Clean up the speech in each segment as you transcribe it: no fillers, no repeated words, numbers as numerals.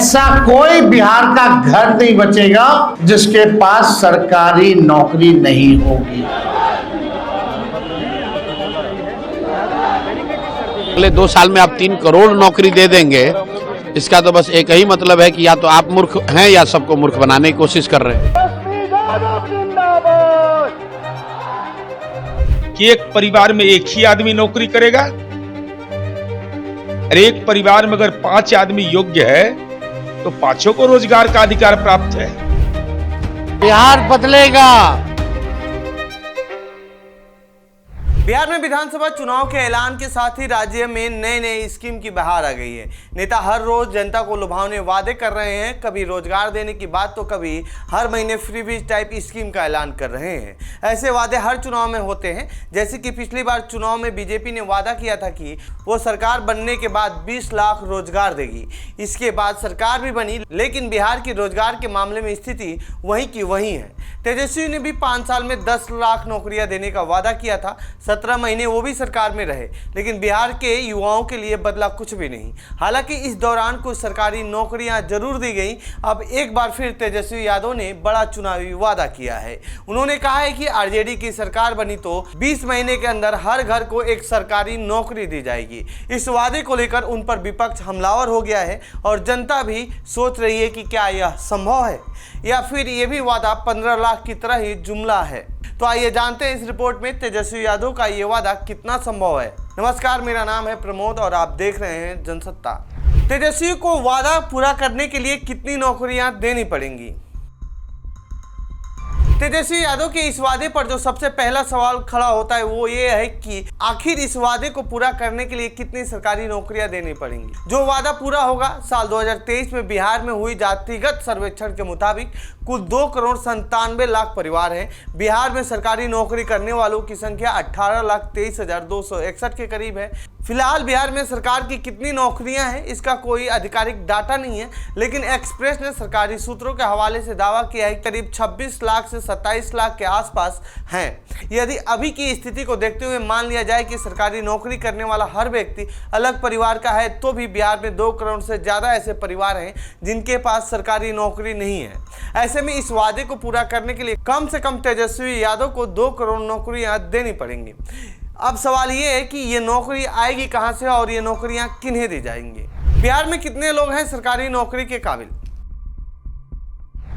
ऐसा कोई बिहार का घर नहीं बचेगा जिसके पास सरकारी नौकरी नहीं होगी। अगले 2 साल में आप 3 करोड़ नौकरी दे देंगे, इसका तो बस एक ही मतलब है कि या तो आप मूर्ख हैं या सबको मूर्ख बनाने की कोशिश कर रहे हैं। कि एक परिवार में एक ही आदमी नौकरी करेगा और एक परिवार में अगर 5 आदमी योग्य है तो 5 को रोजगार का अधिकार प्राप्त है। बिहार बदलेगा। बिहार में विधानसभा चुनाव के ऐलान के साथ ही राज्य में नए नए स्कीम की बहार आ गई है। नेता हर रोज जनता को लुभावने वादे कर रहे हैं, कभी रोजगार देने की बात तो कभी हर महीने फ्रीबीज टाइप स्कीम का ऐलान कर रहे हैं। ऐसे वादे हर चुनाव में होते हैं, जैसे कि पिछली बार चुनाव में बीजेपी ने वादा किया था कि वो सरकार बनने के बाद 20 लाख रोजगार देगी। इसके बाद सरकार भी बनी, लेकिन बिहार की रोजगार के मामले में स्थिति वहीं की वहीं है। तेजस्वी ने भी 5 साल में 10 लाख नौकरियां देने का वादा किया था। 17 महीने वो भी सरकार में रहे, लेकिन बिहार के युवाओं के लिए बदला कुछ भी नहीं। हालांकि इस दौरान कुछ सरकारी नौकरियां जरूर दी गई। अब एक बार फिर तेजस्वी यादव ने बड़ा चुनावी वादा किया है। उन्होंने कहा है कि आरजेडी की सरकार बनी तो 20 महीने के अंदर हर घर को एक सरकारी नौकरी दी जाएगी। इस वादे को लेकर उन पर विपक्ष हमलावर हो गया है और जनता भी सोच रही है कि क्या यह संभव है या फिर यह भी वादा 15 लाख की तरह ही जुमला है। तो आइए जानते हैं इस रिपोर्ट में तेजस्वी यादव का ये वादा कितना संभव है। नमस्कार, मेरा नाम है प्रमोद और आप देख रहे हैं जनसत्ता। तेजस्वी को वादा पूरा करने के लिए कितनी नौकरियां देनी पड़ेंगी? तेजस्वी यादव के इस वादे पर जो सबसे पहला सवाल खड़ा होता है वो ये है कि आखिर इस वादे को पूरा करने के लिए कितनी सरकारी नौकरियां देनी पड़ेंगी। जो वादा पूरा होगा, साल 2023 में बिहार में हुई जातिगत सर्वेक्षण के मुताबिक कुल 2,97,00,000 परिवार हैं। बिहार में सरकारी नौकरी करने वालों की संख्या 18,23,261 के करीब है। फिलहाल बिहार में सरकार की कितनी नौकरियां हैं इसका कोई आधिकारिक डाटा नहीं है, लेकिन एक्सप्रेस ने सरकारी सूत्रों के हवाले से दावा किया है कि करीब 26 लाख से 27 लाख के आसपास हैं। यदि अभी की स्थिति को देखते हुए मान लिया जाए कि सरकारी नौकरी करने वाला हर व्यक्ति अलग परिवार का है, तो भी बिहार में 2 करोड़ से ज़्यादा ऐसे परिवार हैं जिनके पास सरकारी नौकरी नहीं है। ऐसे में इस वादे को पूरा करने के लिए कम से कम तेजस्वी यादव को 2 करोड़ नौकरियां देनी पड़ेंगी। अब सवाल ये है कि ये नौकरी आएगी कहां से और ये नौकरियां किन्हें दी जाएंगी। बिहार में कितने लोग हैं सरकारी नौकरी के काबिल?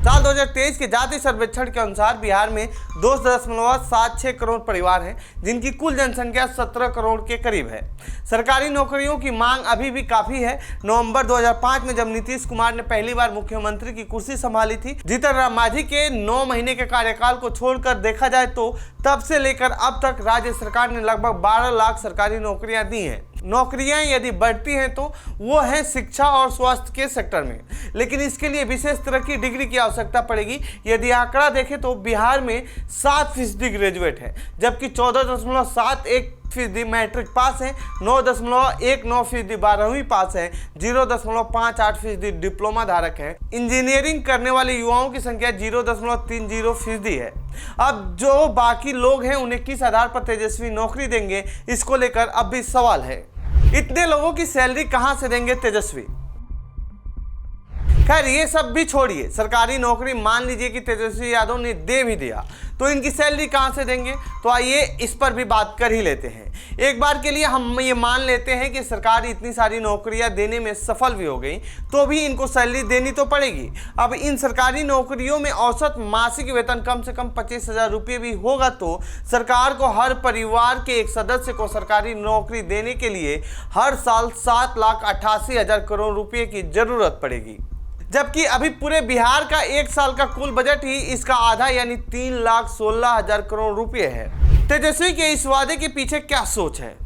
साल 2023 के जातीय सर्वेक्षण के अनुसार बिहार में 2.76 करोड़ परिवार हैं, जिनकी कुल जनसंख्या 17 करोड़ के करीब है। सरकारी नौकरियों की मांग अभी भी काफी है। नवंबर 2005 में जब नीतीश कुमार ने पहली बार मुख्यमंत्री की कुर्सी संभाली थी, जीतन राम मांझी के 9 महीने के कार्यकाल को छोड़कर देखा जाए तो तब से लेकर अब तक राज्य सरकार ने लगभग 12 लाख सरकारी नौकरियां दी हैं। नौकरियां यदि बढ़ती हैं तो वो है शिक्षा और स्वास्थ्य के सेक्टर में, लेकिन इसके लिए विशेष तरह की डिग्री की आवश्यकता पड़ेगी। यदि आंकड़ा देखें तो बिहार में 7% ग्रेजुएट है, जबकि 14.71% मैट्रिक पास है, 9.19% 12वीं पास है, 0.58% डिप्लोमा धारक है। इंजीनियरिंग करने वाले युवाओं की संख्या 0.30% है। अब जो बाकी लोग हैं उन्हें किस आधार पर तेजस्वी नौकरी देंगे, इसको लेकर अब भी सवाल है। इतने लोगों की सैलरी कहां से देंगे तेजस्वी? खैर ये सब भी छोड़िए, सरकारी नौकरी मान लीजिए कि तेजस्वी यादव ने दे भी दिया तो इनकी सैलरी कहां से देंगे? तो आइए इस पर भी बात कर ही लेते हैं। एक बार के लिए हम ये मान लेते हैं कि सरकार इतनी सारी नौकरियां देने में सफल भी हो गई, तो भी इनको सैलरी देनी तो पड़ेगी। अब इन सरकारी नौकरियों में औसत मासिक वेतन कम से कम 25,000 रुपये भी होगा, तो सरकार को हर परिवार के एक सदस्य को सरकारी नौकरी देने के लिए हर साल 7,88,000 करोड़ रुपये की जरूरत पड़ेगी, जबकि अभी पूरे बिहार का 1 साल का कुल बजट ही इसका आधा यानी 3,16,000 करोड़ रुपए है। तेजस्वी के इस वादे के पीछे क्या सोच है?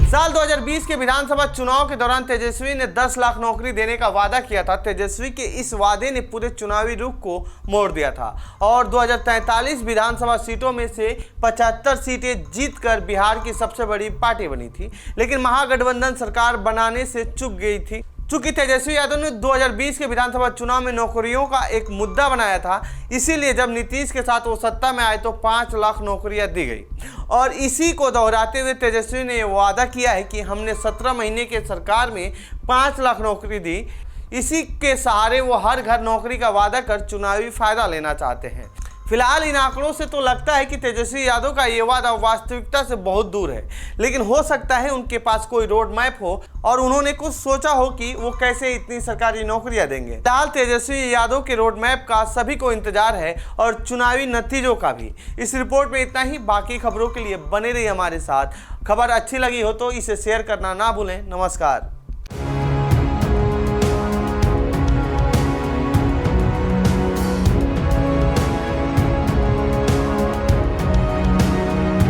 साल 2020 के विधानसभा चुनाव के दौरान तेजस्वी ने 10 लाख नौकरी देने का वादा किया था। तेजस्वी के इस वादे ने पूरे चुनावी रुख को मोड़ दिया था और 2043 विधानसभा सीटों में से 75 सीटें जीतकर बिहार की सबसे बड़ी पार्टी बनी थी, लेकिन महागठबंधन सरकार बनाने से चूक गई थी। चूंकि तेजस्वी यादव ने 2020 के विधानसभा चुनाव में नौकरियों का एक मुद्दा बनाया था, इसीलिए जब नीतीश के साथ वो सत्ता में आए तो 5 लाख नौकरियां दी गई। और इसी को दोहराते हुए तेजस्वी ने वादा किया है कि हमने 17 महीने के सरकार में 5 लाख नौकरी दी। इसी के सहारे वो हर घर नौकरी का वादा कर चुनावी फायदा लेना चाहते हैं। फिलहाल इन आंकड़ों से तो लगता है कि तेजस्वी यादव का ये वादा वास्तविकता से बहुत दूर है, लेकिन हो सकता है उनके पास कोई रोड मैप हो और उन्होंने कुछ सोचा हो कि वो कैसे इतनी सरकारी नौकरियां देंगे। फिलहाल तेजस्वी यादव के रोड मैप का सभी को इंतजार है और चुनावी नतीजों का भी। इस रिपोर्ट में इतना ही। बाकी खबरों के लिए बने रहिए हमारे साथ। खबर अच्छी लगी हो तो इसे शेयर करना ना भूलें। नमस्कार।